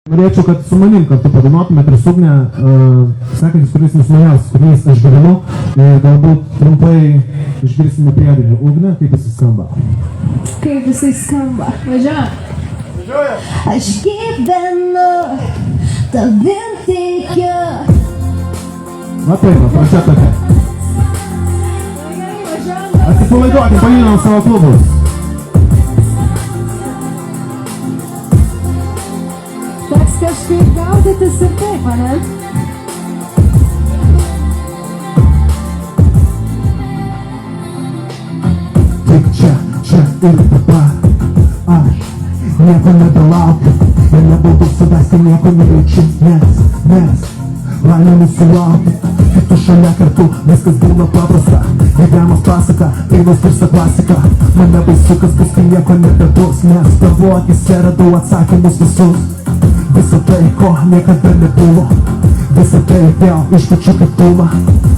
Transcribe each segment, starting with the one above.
Norėčiau, kad su manim kartu padainuotumėt ir su Ugne, sekantis kūrinys mūsų naujausias kūrinys Aš gyvenu, ir galbūt trumpai išgirsime priedainį. Ugne, kaip jisai skamba? Kaip jisai skamba? Važiuoja. Aš gyvenu, tavim tikiu. Va taip, prašė tokia. Atsipalaiduokim, palyginam savo klubus. Teks kažkaip gaudytis ir taip, ane? Tik čia ir dabar aš nieko nebelaukiu ir nebūtų savęs ir nieko neveičiu, nes laimė mūsų laukia, kitų šalia kartu viskas būna paprasta. Gyvenimas pasaka, dainos virsta klasika. Mane baisu, kas bus, kai nieko nebebus, nes tavo akise radau atsakymus visus. Visą tai, ko niekada nebuvo, visą tai vėl išpučiu kaip dūmą.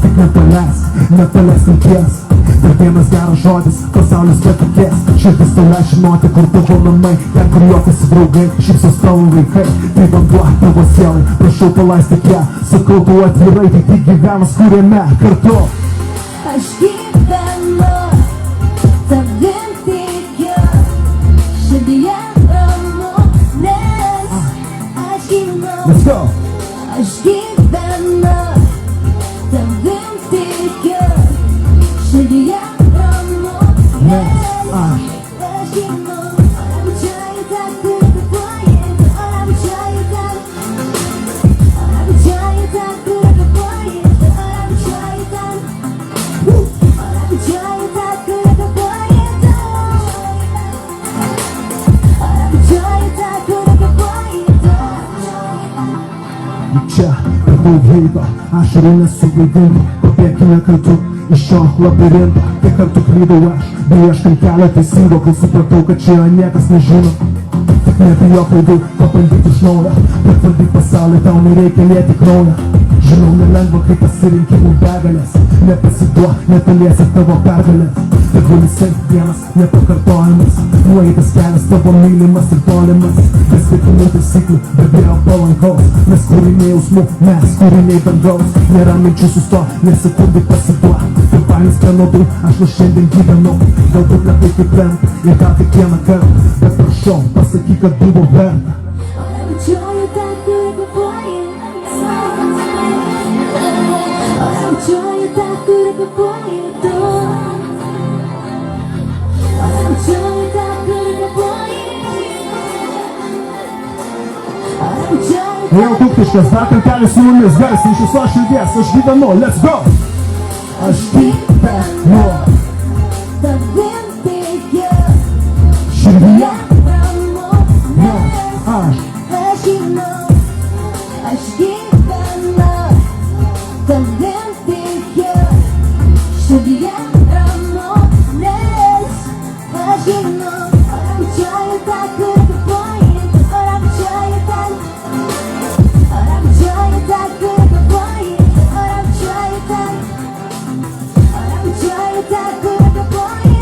Tik nepaleisk minties, dar vienas geras žodis, pasaulis patikės. Širdis tau leis žinoti, kur tavo namai, ten kur juokiasi draugai, šypsos tavo vaikai. Tai vanduo tavo sielai, prašau palaistyk ją, sakau tau atvirai, tai tik gyvenimas kuriame kartu. Aš gyvenu, tavim tikiu, širdyje ramu, nes aš gyvenu. Let's go! Aš gyvenu, tavim tikiu, širdyje ramu, nes aš gyvenu. Čia per daug heito, ašarų nesuvaidinti, pabėkime kartu iš šio labirinto. Kiek kartų klydau aš, beieškant kelio teisingo, kol supratau, kad čia niekas nežino. Tik nebijok klaidų, pabandyti iš naujo, patvardyk pasaulį, tau nereikia lieti kraujo. Žinau, nelengva, kai pasirinkimų begalės, nepasiduok, netoliesi tavo pergalės. Tegul jisai vienas, nepakartojamas, nueitas kelias tavo mylimas ir tolimas. Be svetimų taisyklių, be vėjo palankaus, mes kūriniai jausmų, mes kūriniai dangaus. Nėra minčių sustok, nesekundai pasiduok. Ir baimės vienodų, aš nuo šiandien gyvenu. Galbūt ne tai kaip lenta, ir gal tik vieną kartą, bet prašau, pasakyk, kad buvo verta. Jau Kuktiškas, dar kartelį su mumis, garsiai iš visos širdies, aš gyvenu, let's go! Aš gyvenu, tavim tikiu, širdyje ramu, nes aš gyvenu. Aš gyvenu, tavim tikiu, širdyje ramu, nes aš gyvenu. Ramčiuoju tą, kur kvėpuoji, ramčiuoju tą, ramčiuoju tą, kur kvėpuoji, ramčiuoju tą, ramčiuoju tą, kur kvėpuoji,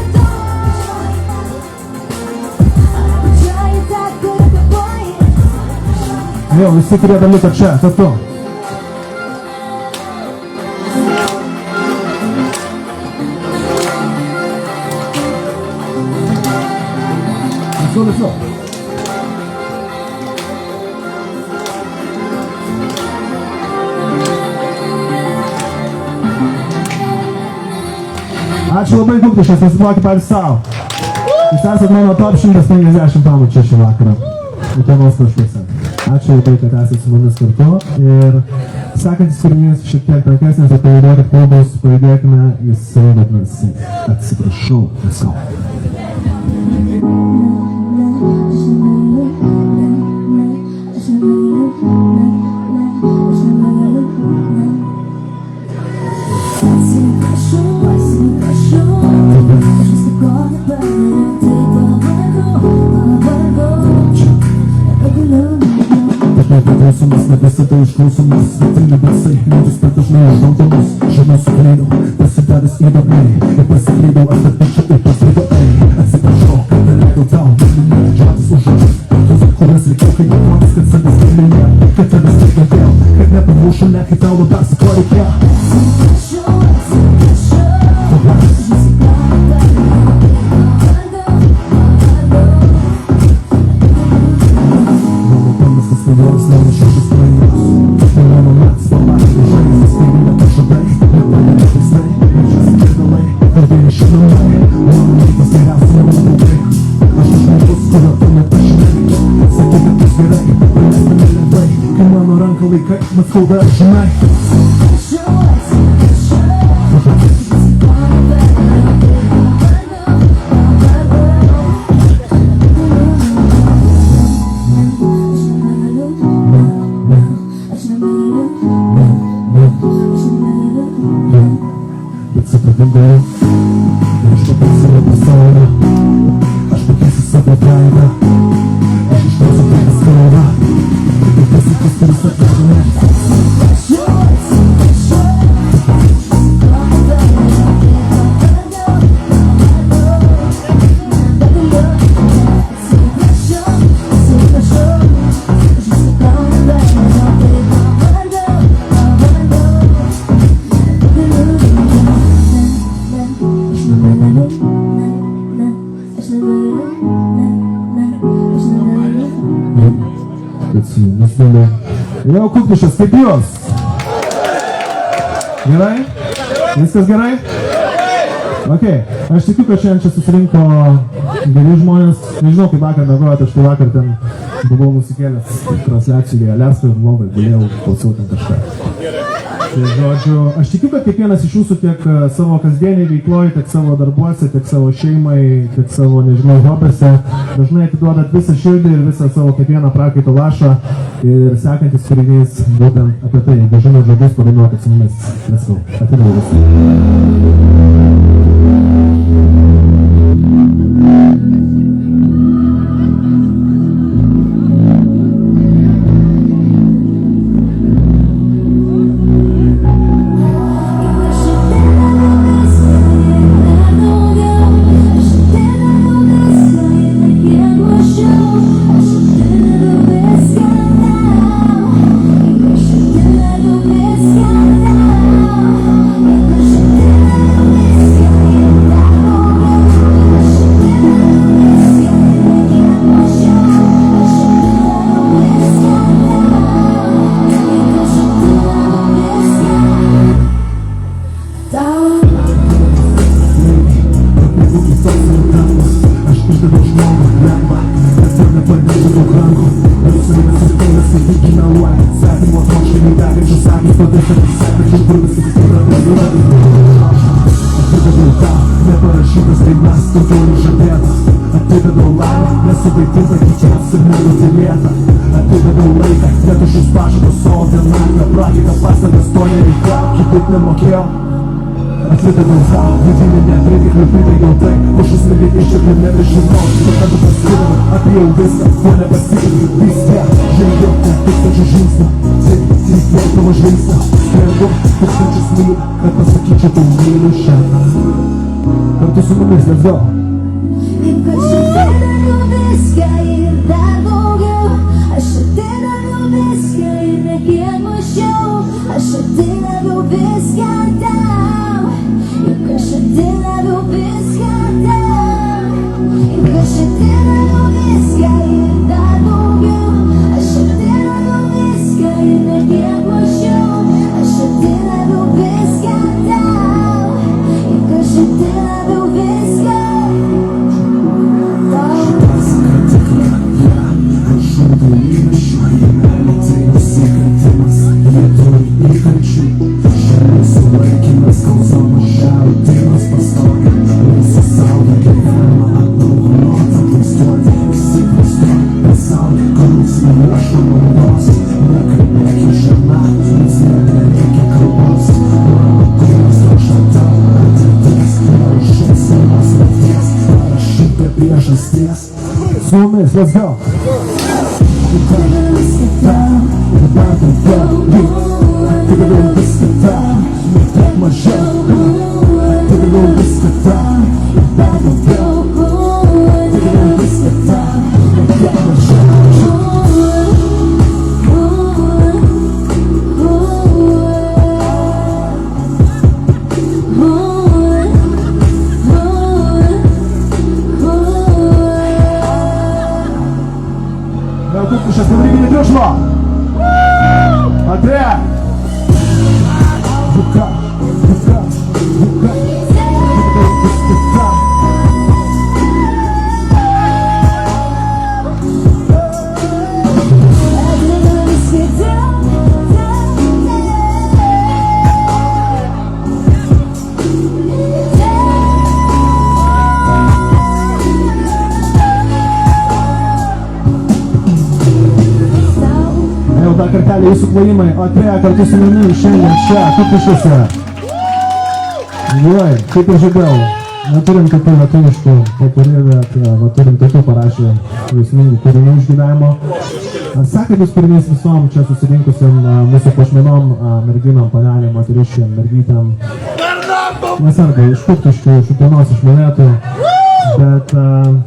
ramčiuoju tą, kur kvėpuoji. jau visi kurie dalyko čia, kartu. Let's go. Ačiū labai Kuktiškas, pasiduokit patys savo. Jūs esat mano top 150 pamų čia šį vakarą. Utenos taškuose. Ačiū tai, kad esat su mumis kartu. Ir sekantis kūrinys šiek tiek tankesnis, apie įduokit klubus, pajudėkime, jisai vadinasi Atsiprašau, visko. Nepriklausomas, ne visada išklausomas, svetimi balsai, mintis per dažnai užvaldomus. Žinau, suklydau, pasidaręs įdomiai, ir pasiklydau, aš dar tyčia ir paslydau, atsiprašau, kad neleidau tau, žodis už žodžius, tuos, kurias reikėjo, kai galvotis, kad savęs mylėt, kad tavęs negirdėjau, kad nebuvau šalia, kai tau labiausiai ko reikėjo. Mano pamestas svajos, mano širdis praėjus, mano metas pamatė žaizdas, kai nepažadai, nepadarė teisai, mažas gėdalai, pardėjai šilumai, mano mytas geriausia mano draugai. Aš žmogus, kurio tu nepažinai, sakai, kad bus gerai, paleista nelengvai, kai mano ranką laikai, man skauda, žinai. Bet su tavim geriau, aš pakeisiu savo pasaulį, aš pakeisiu savo veidą, aš išduosiu tavo skalą, ir pasakys, kuris atvežinė. Jau Kupišas, kaip jūs? Gerai? Viskas gerai? Ok, aš tikiu, kad šiandien čia susirinko geri žmonės. Nežinau, kaip vakar mėgojate, aš tai vakar ten buvau nusikėlęs transliacijoje, Aliaskoje, lovai, gulėjau, klausiau ten kažką. Tai žodžiu, aš tikiu, kad kiekvienas iš jūsų tiek savo kasdieniai veikloje, tiek savo darbuose, tiek savo šeimai, tiek savo, nežinau, hobiuose, dažnai atiduodat visą širdį ir visą savo kiekvieną prakaito lašą. Ir sekantis kūrinys būtent apie tai, jeigu žinot žodžius, padainuokit su mumis. Let's go. Atidaviau visą. Neparašytas dainas, daugiau nežadėtas. Atidaviau laimę, nesuvaidintą kitiems ir nenutylėtą. Atidaviau laiką, net už jūs pažados savo vienatvę. Prakaiką pasakas to nereikėjo, kitaip nemokėjau. Atidaviau tau, vidinį nepritiklių pridėjau tai, už jūs mėgint iščiaklį nebežinau. Kada paskirinu, apėjau viską, ko nepasitikiu. Vis tiek, žengiau tūkstančių žingsnių. Tik vėl tavo žvilgsnio. Skrendu tūkstančius mylių, kad pasakyčiau tau myliu šiandien. Kartu su mumis, let's go! Juk aš atidaviau viską ir dar daugiau. Aš atidaviau viską ir ne kiek mažiau. Aš atidaviau viską tau. Juk aš atidaviau viską tau. Juk aš atidaviau viską ir dar daugiau. Aš atidaviau viską ir ne kiek mažiau. Aš atidaviau viską tau. Juk aš atidaviau viską tau. Su mumis, let's go! triukšmo. Atre. Buka. Dar kartelį jūsų klojimai, Atre kartu su manimi šiandien čia, Kupišėse. Gerai, kaip ir žadėjau, neturim tokių lietuviškų keturi, bet turim tokių parašę jausmingų kūrinių išgyvenimo. Sekantis kūrinys visom čia susirinkusiam mūsų pašmenom, merginom, panelėm, moteriškėm, mergytėm. Nesvarbu, iš Kupiškių, iš Utenos, iš Molėtų. Bet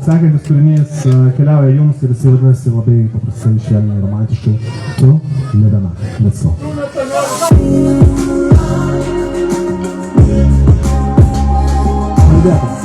sekantis kūrinys keliauja jums ir jis vadinasi labai paprastai, švelniai, romantiškai. Tu, ne viena. Let's go. Pradėtas.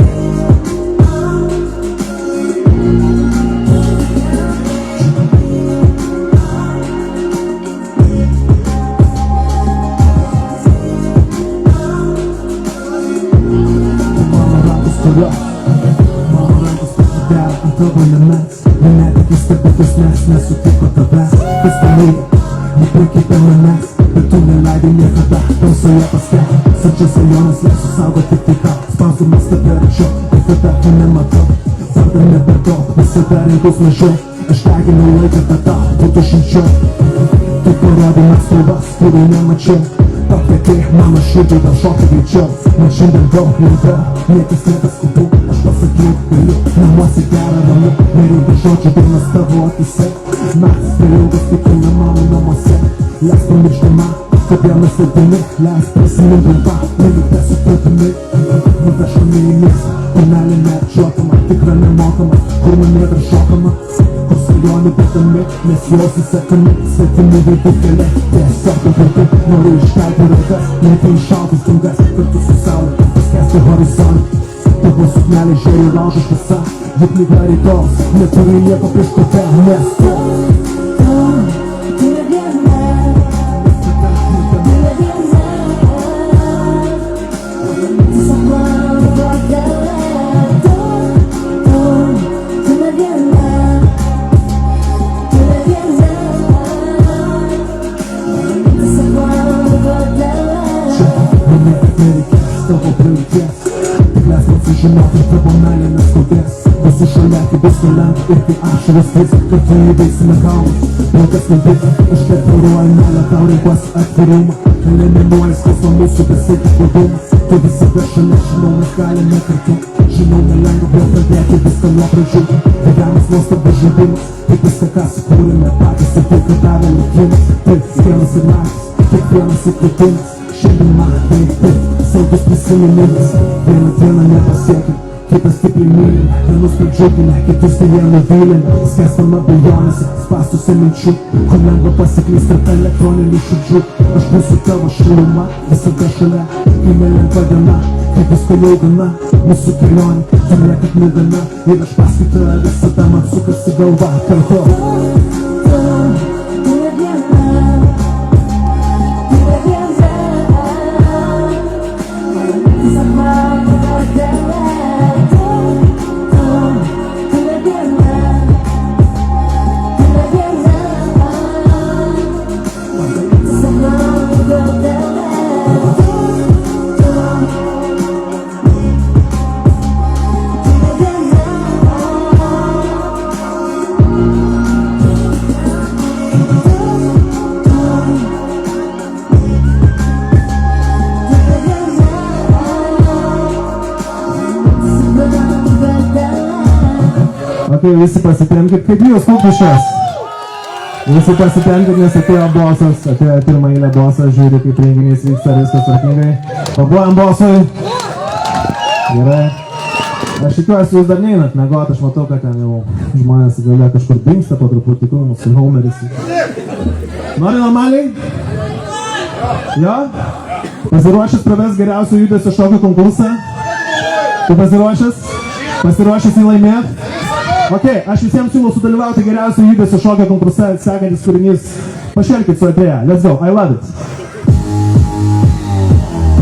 Tavo nemets, netikis stebėtis, nes nesutiko tavęs. Kas ten reikia, nepuikiai per manęs, bet tu neleidai niekada tamsoje paskęsti. Saldžias ajonas leisiu saugoti tik ką, spausdamas tave arčiau, ir tada tu nematau. Vardą nebedaug, visada rinkus mažiau, aš deginau laiką, kad tau būtų šilčiau. Tu parodai man spalvas, kurių nemačiau. Pakvietė mano širdį, gal šokai greičiau. Man šiandien daug lengviau, niekas skubu. Aš pasakyt galiu, namuose gera ramu. Nereikia žodžių, dainas tavo akise. Naktis per ilgas, tikiu ne mano namuose. Leis pamirštama, kodėl nesėdami. Leis prisimint trumpą, nelikėsiu tavimi. Nuvežkami į miestą, panelė neapčiuopama. Tikra nemokama, kur mane dar šokama. Kur svajonių bedami, nes jos įsekami. Svetimi veidų keliai, tiesiog kartu. Noriu iškelti rankas, net į šaltas dangas. Kartu su saulė, paskęsti horizontą. Tavo suknelė žiūri laužo šviesa. Juk lyga rytos, neturi nieko prieš tave, nes tu ne viena. Tiesiog mano godele. Tu ne viena. Tiesiog mano godele. Mane nereikės tavo praeities. Mes nesužinoti tavo meilė neskaudės. Visi šalia, kai visko lengva ir kai ašaras kris. Kartu įveiksime kalnus, blogas nevyks. Aš deklaruoju meilę, tau renkuosi atvirumą. Eliminuoji skausmą mūsų besitiklumą. Tu visada šalia, žinau, mes galime kartu. Žinau, nelengva vėl pradėti viską nuo pradžių. Gyvenimas nuostabus žaidimas, taip viską ką sukūrėme patys ir tai, ką davė likimas. Taip, dienos ir naktis, kiekvienas įkvėpimas. Šiandien man taip, saugus prisiminimas. Vieną dieną nepasiekim, kitą stipriai mylim. Vienus pradžiugime, kitus tai jie nuvylime. Skęstam abejonėse, spąstuose minčių. Ko lengva pasiklyst tarp elektroninių širdžių. Aš būsiu tavo šiluma, visada šalia. Kai nelengva diena, kai visko jau gana. Mūsų kelionė, tu niekad negana. Ir aš paskui tave visada man sukasi galva kartu. Tai visi pasitempkit, kaip jūs Kupišės. Visi pasitempkit, nes atėjo bosas, atėjo pirmą eilę bosas, žiūri, kaip renginys vyksta, viskas tvarkingai. Pabuojam bosui. Gerai. Aš tikiuosi, jūs dar neinat miegot, aš matau, kad ten jau žmonės galia kažkur dingsta, po truputį kur mūsų Homeris. Nori normaliai? Jo? Pasiruošęs pravest geriausių judesio šokio konkursą? Tu pasiruošęs? Pasiruošęs jį laimėt? Ok, aš visiems siūlau sudalyvauti geriausio judesio šokio konkurse, sekantis kūrinys. Pašelkit su atėję. Let's go, I love it.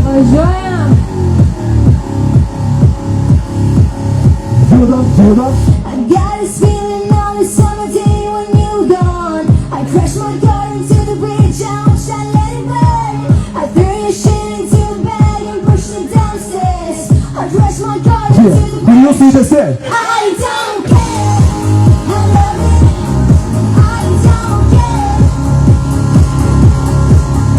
Važiuojam. Judam. I got this feeling on a summer day when you're gone. I crashed my car into the bridge, I wish I let it burn. I threw your shit into a bag and pushed it downstairs. I crashed my car into the Do you see bridge. the set? I don't care. I love it. I don't care. I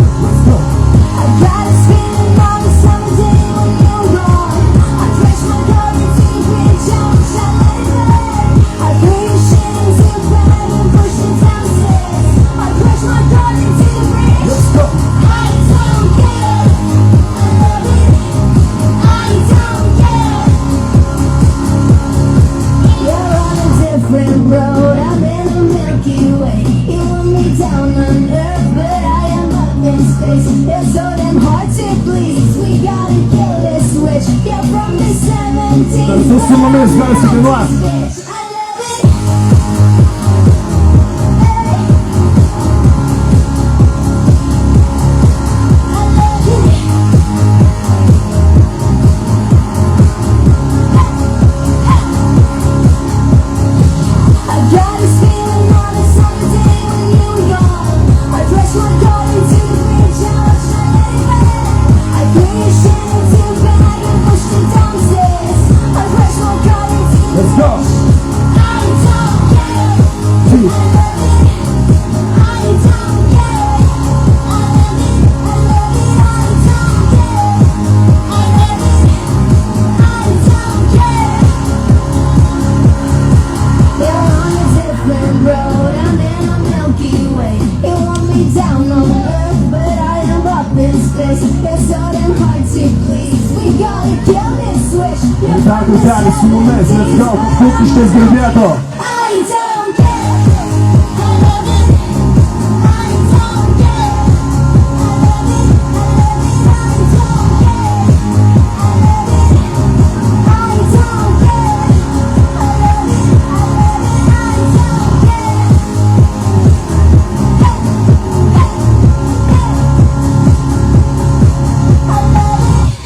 got this feeling on a summer day when you're gone. I crashed my car into the bridge, I wish I let it burn. I threw your shit into a bag and pushed it downstairs. I crashed my car into the bridge. Let's go. I don't care. I love it. I don't care. You're on a different road. I'm in the Milky Way. You want me down on earth, but I am up in space. You're so damn hard to please. We gotta kill this switch. You're from the 17th. Kartu su mumis garsiai dainuok. Bitch, I love it. I love it. I got this feeling on a summer day when you were gone. I crashed my car into the bridge, I wish I let it burn. I threw your shit into a bag and pushed it downstairs. I crashed my car into the Let's go. I don't care. I love it. I don't care. I love it. I love it. I don't care. I love it. I don't care. You're on a different road, I'm in a Milky Way. You want me down on earth, but I am up in space. You're so damn hard to please. We gotta kill this switch. You're Tak, from the Vitalis, su mumis. Let's go. Paskutį šitas girdėto. I don't care. I love it. I don't care. I love it. I don't care. I love it. I don't care. I love it. I don't care.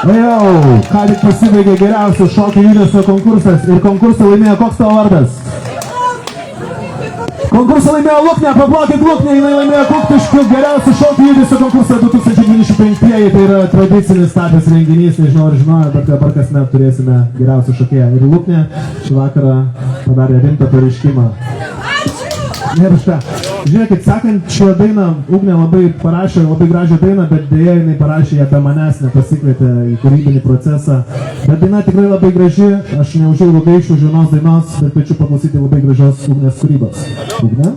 Jau, ką tik pasibaigė geriausio šokio judesio konkursas ir konkursą laimėjo koks tavo vardas? Konkursą laimėjo Luknė, paplokit Luknė, jinai laimėjo Kuktiškių geriausio šokio judesio konkursą 2025, tai yra tradicinis tapęs renginys, nežinau ar žinojo, bet dabar kasmet turėsime geriausią šokėją. Ir Luknė šį vakarą padarė rimtą pareiškimą. Ir štai, žiūrėkit, sakant šią dainą, Ugnė labai parašė labai gražią dainą, bet dėja jinai parašė ją be manęs, nepasikvietė į kūrybinį procesą. Bet daina tikrai labai graži, aš neužilgo gaišiu vienos dainos, bet kviečiu paklausyti labai gražios Ugnės kūrybos. Ugnė?